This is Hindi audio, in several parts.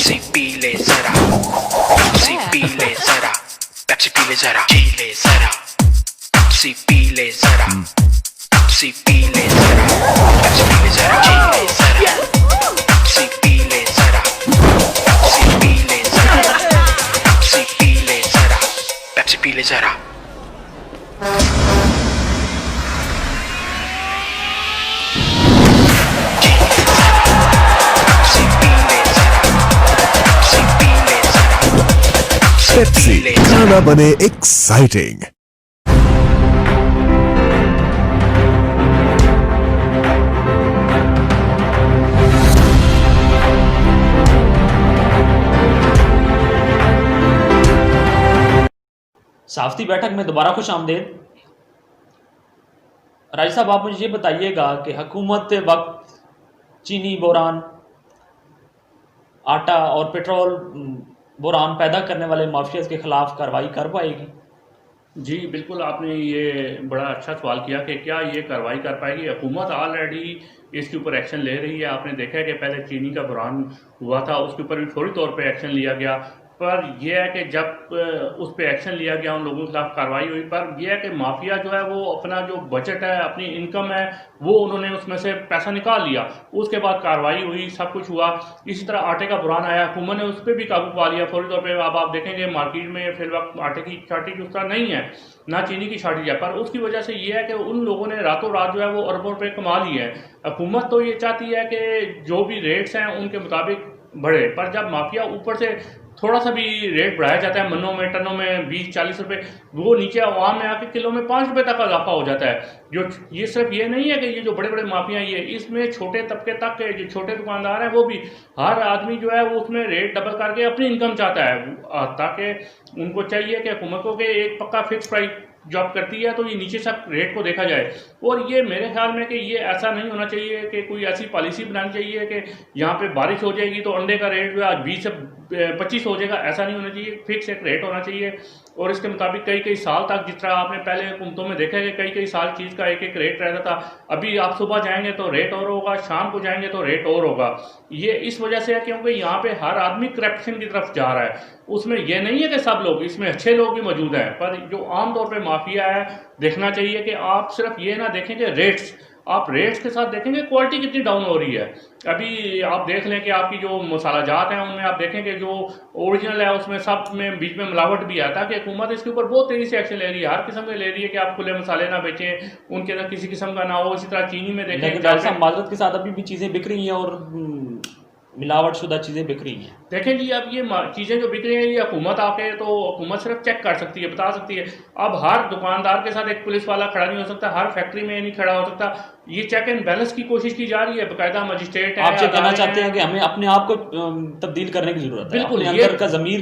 पेप्सी पी ले जरा, पेप्सी पी ले जरा, पेप्सी पी ले जरा, पी ले जरा, पेप्सी पी ले जरा, पेप्सी पी ले जरा, पेप्सी पी ले जरा, पेप्सी पी ले जरा, पेप्सी पी ले जरा, पेप्सी पी ले जरा, पेप्सी पी ले जरा। पेप्सी खाना बने एक्साइटिंग। साफ्ती बैठक में दोबारा खुश आमदेद। राजी साहब, आप मुझे ये बताइएगा कि हुकूमत वक्त चीनी बोरान, आटा और पेट्रोल बोरान पैदा करने वाले माफियाज के खिलाफ कार्रवाई कर पाएगी? जी बिल्कुल, आपने ये बड़ा अच्छा सवाल किया कि क्या ये कार्रवाई कर पाएगी। हुकूमत ऑलरेडी इसके ऊपर एक्शन ले रही है। आपने देखा है कि पहले चीनी का बुरान हुआ था, उसके ऊपर भी फौरी तौर पे एक्शन लिया गया, पर यह है कि जब उस पर एक्शन लिया गया, उन लोगों के खिलाफ कार्रवाई हुई, पर यह है कि माफिया जो है वो अपना जो बजट है, अपनी इनकम है, वो उन्होंने उसमें से पैसा निकाल लिया। उसके बाद कार्रवाई हुई, सब कुछ हुआ। इसी तरह आटे का बुरान आया, हुकूमत ने उस पर भी काबू पा लिया फौरी तौर पर। अब आप देखेंगे मार्केट में फिर वक्त आटे की शॉर्टेज उस तरह नहीं है, ना चीनी की शॉर्टेज है, पर उसकी वजह से ये है कि उन लोगों ने रातों रात जो है वो अरबों रुपये कमा लिए हैं। हुकूमत तो ये चाहती है कि जो भी रेट्स हैं उनके मुताबिक बढ़े, पर जब माफिया ऊपर से थोड़ा सा भी रेट बढ़ाया जाता है, मन्नों में टनों में 20-40 रुपए, वो नीचे आवाम में आके किलो में 5 रुपए तक इजाफा हो जाता है। जो ये सिर्फ ये नहीं है कि ये जो बड़े बड़े माफिया ये, इसमें छोटे तबके तक के जो छोटे दुकानदार हैं वो भी, हर आदमी जो है वो उसमें रेट डबल करके अपनी इनकम चाहता है, ताकि उनको चाहिए कि हुकूमत को कि एक पक्का फिक्स प्राइस जॉब करती है तो ये नीचे तक रेट को देखा जाए। और ये मेरे ख्याल में कि ये ऐसा नहीं होना चाहिए कि कोई ऐसी पॉलिसी बनानी चाहिए कि यहाँ पे बारिश हो जाएगी तो अंडे का रेट जो है 20 से 25 हो जाएगा, ऐसा नहीं होना चाहिए। फिक्स एक रेट होना चाहिए और इसके मुताबिक कई कई साल तक, जिस तरह आपने पहले हुकूमतों में देखा है कि कई कई साल चीज़ का एक एक रेट रहता था। अभी आप सुबह जाएंगे तो रेट और होगा, शाम को जाएंगे तो रेट और होगा। ये इस वजह से है क्योंकि यहाँ पे हर आदमी करप्शन की तरफ जा रहा है। उसमें यह नहीं है कि सब लोग, इसमें अच्छे लोग भी मौजूद हैं, पर जो आमतौर पर माफिया है, देखना चाहिए कि आप सिर्फ ये ना देखें कि रेट्स, आप रेट्स के साथ देखेंगे क्वालिटी कितनी डाउन हो रही है। अभी आप देख लें कि आपकी जो मसाला जात हैं उनमें आप देखें कि जो ओरिजिनल है उसमें सब में बीच में मिलावट भी आता है कि हुकूमत इसके ऊपर बहुत तेजी से एक्शन ले रही है, हर किस्म के ले रही है कि आप खुले मसाले ना बेचें, उनके अंदर किसी किस्म का ना हो। इसी तरह चीनी में देखें, माजरत के साथ अभी भी चीज़ें बिक रही हैं और मिलावट शुदा चीज़ें बिक रही हैं। देखें जी, अब ये चीज़ें जो बिक रही हैं ये हुकूमत आके, तो हुकूमत सिर्फ चेक कर सकती है, बता सकती है। अब हर दुकानदार के साथ एक पुलिस वाला खड़ा नहीं हो सकता, हर फैक्ट्री में नहीं खड़ा हो सकता। ये चेक एंड बैलेंस की कोशिश की जा रही है, बाकायदा मजिस्ट्रेट है। आप ये कहना चाहते हैं कि हमें अपने आप को तब्दील करने की जरूरत है, बिल्कुल, अंदर का ज़मीर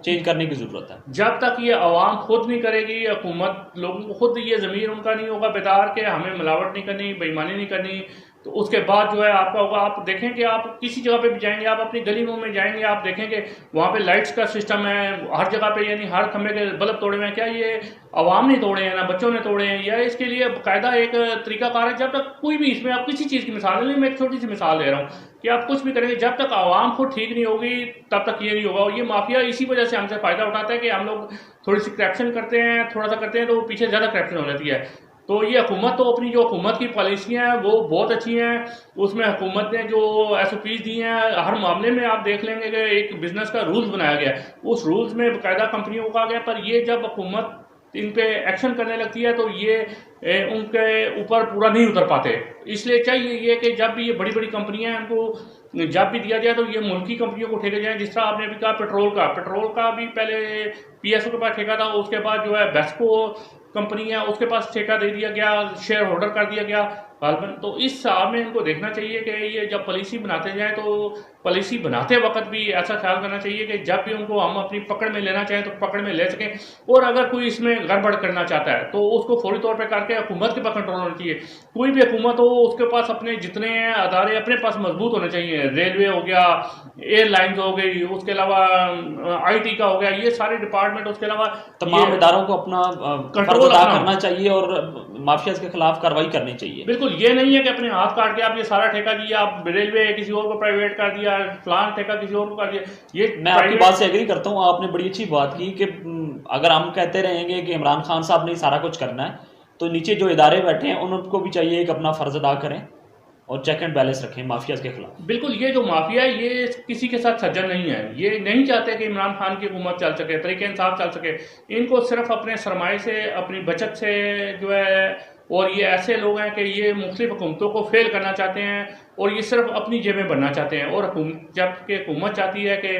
चेंज करने की जरूरत है। जब तक ये आवाम खुद नहीं करेगी, हुकूमत लोगों को खुद ये ज़मीर उनका नहीं होगा बेदार के हमें मिलावट नहीं करनी, बेईमानी नहीं करनी, तो उसके बाद जो है आपका होगा। आप देखें कि आप किसी जगह पे भी जाएंगे, आप अपनी गली में जाएंगे, आप देखेंगे वहाँ पे लाइट्स का सिस्टम है हर जगह पे, यानी हर खंभे के बल्ब तोड़े हुए हैं। क्या ये आवाम ने तोड़े हैं, ना बच्चों ने तोड़े हैं, या इसके लिए बाकायदा एक तरीकाकार है। जब तक कोई भी, इसमें आप किसी चीज़ की मिसाल नहीं, मैं एक छोटी सी मिसाल दे रहा हूँ कि आप कुछ भी करेंगे, जब तक आवाम खुद ठीक नहीं होगी तब तक ये नहीं होगा। और ये माफिया इसी वजह से हमसे फ़ायदा उठाता है कि हम लोग थोड़ी सी करप्शन करते हैं, थोड़ा सा करते हैं तो वो पीछे ज़्यादा करप्शन हो जाती है। तो ये हुकूमत तो अपनी जो हुकूमत की पॉलिसियाँ हैं वो बहुत अच्छी हैं, उसमें हुकूमत ने जो SOPs दी हैं हर मामले में आप देख लेंगे कि एक बिजनेस का रूल्स बनाया गया है, उस रूल्स में बाकायदा कंपनियों को कहा गया। पर ये जब हुकूमत इन पे एक्शन करने लगती है तो ये उनके ऊपर पूरा नहीं उतर पाते। इसलिए चाहिए ये कि जब भी ये बड़ी बड़ी कंपनियां हैं उनको जब भी दिया जाए तो ये मुल्की कंपनियों को ठेके जाएं। जिस तरह आपने अभी कहा पेट्रोल का भी पहले PSO के पास ठेका था, उसके बाद जो है बेस्को कंपनी है उसके पास ठेका दे दिया गया, शेयर होल्डर कर दिया गया। तो इस हिसाब में इनको देखना चाहिए कि ये जब पॉलिसी बनाते जाएं तो पॉलिसी बनाते वक्त भी ऐसा ख्याल करना चाहिए कि जब भी उनको हम अपनी पकड़ में लेना चाहें तो पकड़ में ले सकें, और अगर कोई इसमें गड़बड़ करना चाहता है तो उसको फौरी तौर पे करके हुकूमत के पास कंट्रोल होना चाहिए। कोई भी हुकूमत हो उसके पास अपने जितने अदारे अपने पास मजबूत होने चाहिए, रेलवे हो गया, एयरलाइंस हो गई, उसके अलावा आईटी का हो गया, ये सारे डिपार्टमेंट, उसके अलावा तमाम ये इदारों को अपना कंट्रोल फर्ज अदा अपना करना चाहिए और माफियाज के खिलाफ कार्रवाई करनी चाहिए। बिल्कुल, ये नहीं है कि अपने हाथ काट के आप ये सारा ठेका दिया, आप रेलवे किसी और को प्राइवेट कर दिया, फलान ठेका किसी और को कर दिया। ये मैं आपकी प्राइवेट बात से एग्री करता हूँ, आपने बड़ी अच्छी बात की कि अगर हम कहते रहेंगे कि इमरान खान साहब ने ही सारा कुछ करना है, तो नीचे जो इदारे बैठे हैं उनको भी चाहिए कि अपना फर्ज अदा करें और चेक एंड बैलेंस रखें माफियाज के खिलाफ। बिल्कुल, ये जो माफिया है ये किसी के साथ सज्जन नहीं है, ये नहीं चाहते कि इमरान खान की हुकूमत चल सके, तरीके इंसाफ चल सके। इनको सिर्फ अपने सरमाए से, अपनी बचत से जो है, और ये ऐसे लोग हैं कि ये मुख्तलिफ हुकूमतों को फेल करना चाहते हैं और ये सिर्फ अपनी जेबें बनना चाहते हैं। और जबकि हुकूमत चाहती है कि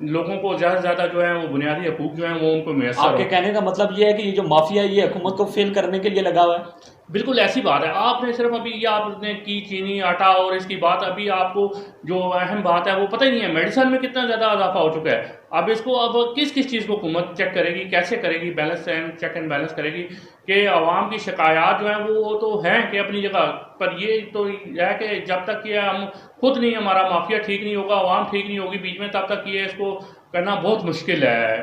लोगों को ज़्यादा से ज़्यादा जो है वो बुनियादी हकूक जो हैं वो उनको मैसर आपके हो। कहने का मतलब ये है कि ये जो माफिया है ये हुकूमत को फेल करने के लिए लगा हुआ है। बिल्कुल ऐसी बात है। आपने सिर्फ अभी ये आपने की चीनी आटा और इसकी बात, अभी आपको जो अहम बात है वो पता ही नहीं है, मेडिसिन में कितना ज़्यादा इजाफा हो चुका है। अब इसको अब किस किस चीज़ को हुकूमत चेक करेगी, कैसे करेगी, balance and check and balance करेगी कि आवाम की शिकायत जो है वो तो हैं कि अपनी जगह पर, ये तो है कि जब तक ये हम खुद नहीं, हमारा माफिया ठीक नहीं होगा, आवाम ठीक नहीं होगी बीच में, तब तक ये इसको करना बहुत मुश्किल है।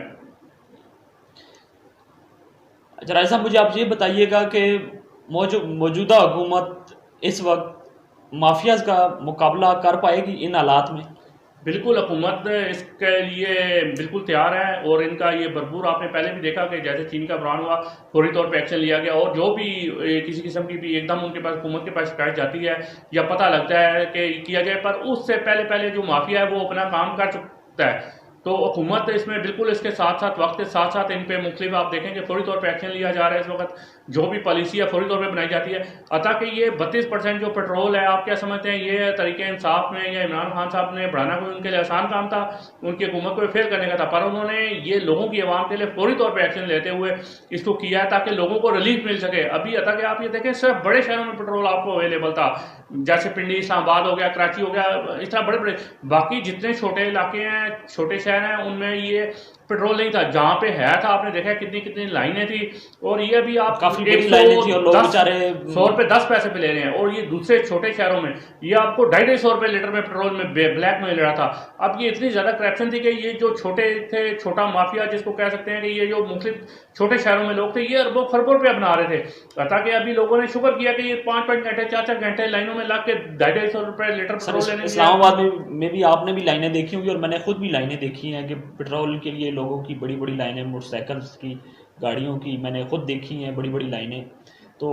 अच्छा राय साहब, मुझे आप ये बताइएगा कि मौजूदा हुकूमत इस वक्त माफियाज का मुकाबला कर पाएगी इन हालात में? बिल्कुल, हुकूमत इसके लिए बिल्कुल तैयार है और इनका ये भरपूर, आपने पहले भी देखा कि जैसे चीन का बहरान हुआ फौरी तौर पे एक्शन लिया गया, और जो भी किसी किस्म की भी एकदम उनके पास, हुकूमत के पास शिकायत जाती है या पता लगता है कि किया जाए, पर उससे पहले पहले जो माफिया है वो अपना काम कर चुका है। तो हुकूमत इसमें बिल्कुल इसके साथ साथ, वक्त के साथ साथ इन पे मुख्तलिफ आप देखेंगे फौरी तौर पे एक्शन लिया जा रहा है। इस वक्त जो भी पॉलिसी है फौरी तौर पे बनाई जाती है। अतः कि ये 32% जो पेट्रोल है, आप क्या समझते हैं ये तरीके इंसाफ में या इमरान खान साहब ने बढ़ाना कोई उनके लिए आसान काम था? उनकी हुकूमत को फेल करने का था, पर उन्होंने ये लोगों की, आवाम के लिए फौरी तौर पर एक्शन लेते हुए इसको किया है ताकि लोगों को रिलीफ मिल सके। अभी अतः कि आप ये देखें, सिर्फ बड़े शहरों में पेट्रोल आपको अवेलेबल था, जैसे पिंडी, इस्लामाबाद हो गया, कराची हो गया, इस तरह बड़े बड़े, बाकी जितने छोटे इलाके हैं, छोटे शहर हैं, उनमें ये पेट्रोल नहीं था। जहाँ पे है था आपने देखा कितनी कितनी लाइनें थी, और ये भी आप काफी बड़ी लाइनें थी और लोग बेचारे 100 रुपए 10 पैसे पे ले रहे हैं। और ये दूसरे छोटे शहरों में ये आपको 250 रुपए लीटर में पेट्रोल में ब्लैक में ले रहा था। अब ये इतनी ज्यादा करप्शन थी कि ये जो छोटे थे, छोटा माफिया जिसको कह सकते हैं, कि ये जो मुख्तलिफ छोटे शहरों में लोग थे, ये अरबों खरबों रुपया बना रहे थे। ताकि अभी लोगों ने शुक्र किया कि ये 5-5 घंटे 4-4 घंटे लाइनों में लग के 250 रुपए लीटर पेट्रोल लेने। इस्लामाबाद में भी आपने भी लाइनें देखी होंगी और मैंने खुद भी लाइनें देखी हैं कि पेट्रोल के लिए लोगों की बड़ी बड़ी लाइनें, मोटरसाइकिल्स की, गाड़ियों की मैंने खुद देखी हैं बड़ी बड़ी लाइनें। तो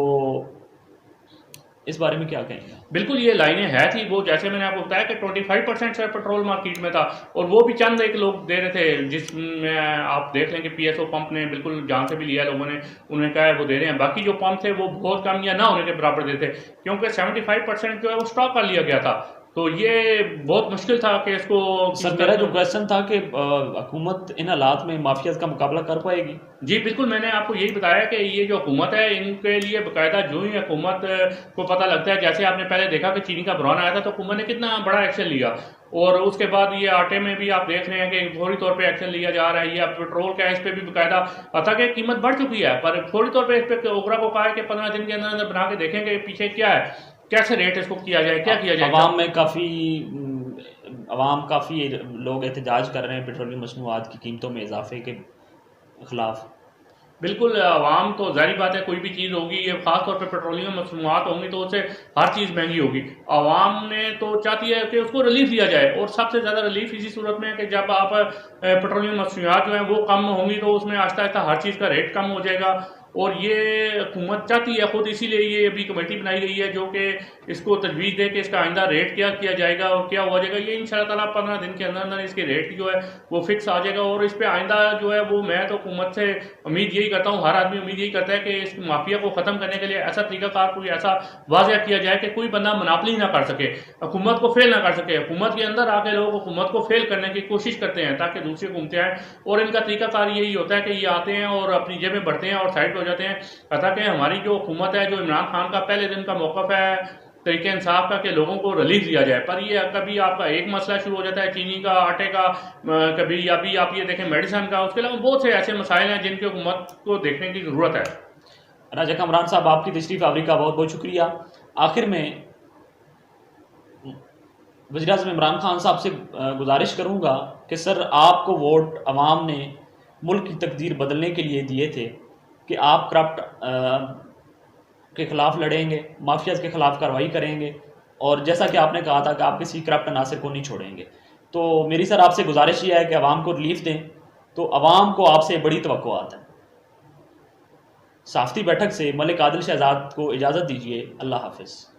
इस बारे में क्या कहेंगे? बिल्कुल, ये लाइनें है थी, वो जैसे मैंने आपको बताया कि 25% से पेट्रोल मार्केट में था, और वो भी चंद एक लोग दे रहे थे, जिसमें आप देख लें कि पीएसओ पंप ने बिल्कुल जान से भी लिया लोगों ने, उन्होंने कहा है वो दे रहे हैं। बाकी जो पंप थे वो बहुत कम या ना होने के बराबर देते, क्योंकि 75% जो है वो स्टॉक कर लिया गया था। तो ये बहुत मुश्किल था कि इसको। सर मेरा जो क्वेश्चन था कि हुकूमत इन हालात में माफियाज का मुकाबला कर पाएगी? जी बिल्कुल, मैंने आपको यही बताया कि ये जो हुकूमत है, इनके लिए बाकायदा जो ही हुकूमत को पता लगता है, जैसे आपने पहले देखा कि चीनी का बहरान आया था तो हुकूमत ने कितना बड़ा एक्शन लिया, और उसके बाद ये आटे में भी आप देख रहे हैं कि फौरी तौर पे एक्शन लिया जा रहा है। ये पेट्रोल का इस पे भी बाकायदा, अतः कि कीमत बढ़ चुकी है, पर फौरी तौर पे इस पे ओगरा को कहा है कि 15 दिन के अंदर अंदर बना के देखेंगे पीछे क्या है, कैसे रेट इसको किया जाए, क्या किया जाए। अवाम में काफ़ी लोग एहतजाज कर रहे हैं पेट्रोलियम मसनूआत की कीमतों में इजाफे के खिलाफ। बिल्कुल, आवाम तो जाहिर बात है, कोई भी चीज़ होगी, ये खास तौर पे पेट्रोलियम मसनूआत होंगी तो उससे हर चीज़ महंगी होगी। आवाम ने तो चाहती है कि उसको रिलीफ दिया जाए, और सबसे ज़्यादा रिलीफ इसी सूरत में है कि जब आप पेट्रोलियम मसनूआत जो है वो कम होंगी तो उसमें आहिस्ता आहिस्ता हर चीज़ का रेट कम हो जाएगा। और ये हुकूमत चाहती है खुद, इसीलिए ये अभी कमेटी बनाई गई है जो कि इसको तजवीज़ दे कि इसका आइंदा रेट क्या किया जाएगा और क्या हो जाएगा। ये इंशाअल्लाह ताला 15 दिन के अंदर अंदर इसके रेट जो है वो फिक्स आ जाएगा, और इस पर आइंदा जो है वो, मैं तो हुकूमत से उम्मीद यही करता हूँ, हर आदमी उम्मीद यही करता है कि इस माफिया को ख़त्म करने के लिए ऐसा तरीकाकार कोई ऐसा वाज़ह किया जाए कि कोई बंदा मनापली ना कर सके, हुकूमत को फेल ना कर सके। हुकूमत के अंदर आके लोग हुकूमत को फेल करने की कोशिश करते हैं ताकि दूसरी हुकूमतें आएँ, और इनका तरीकाकार यही होता है कि ये आते हैं और अपनी जेबें बढ़ते हैं और साइड हो जाते हैं। अतः कि हमारी जो हुकूमत है, जो इमरान खान का पहले दिन का मौक़िफ़ है तरीके इंसाफ का कि लोगों को रिलीफ दिया जाए, पर ये कभी आपका एक मसला शुरू हो जाता है चीनी का, आटे का, कभी अभी आप ये देखें मेडिसिन का, उसके अलावा बहुत से ऐसे मसाइल हैं जिनकी हुकूमत को देखने की ज़रूरत है। राजा कमरान साहब, आपकी तशरीफ़ आवरी का बहुत बहुत शुक्रिया। आखिर में वज़ीर-ए-आज़म इमरान खान साहब से गुजारिश करूँगा कि सर आपको वोट अवाम ने मुल्क की तकदीर बदलने के लिए दिए थे कि आप करप्ट के ख़िलाफ़ लड़ेंगे, माफियाज़ के ख़िलाफ़ कार्रवाई करेंगे, और जैसा कि आपने कहा था कि आप किसी करप्ट अनासर को नहीं छोड़ेंगे। तो मेरी सर आपसे गुजारिश ये है कि अवाम को रिलीफ दें, तो अवाम को आपसे बड़ी तवक्कुआत है। साफ्ती बैठक से मलिक आदिल शहजाद को इजाज़त दीजिए। अल्लाह हाफ़िज़।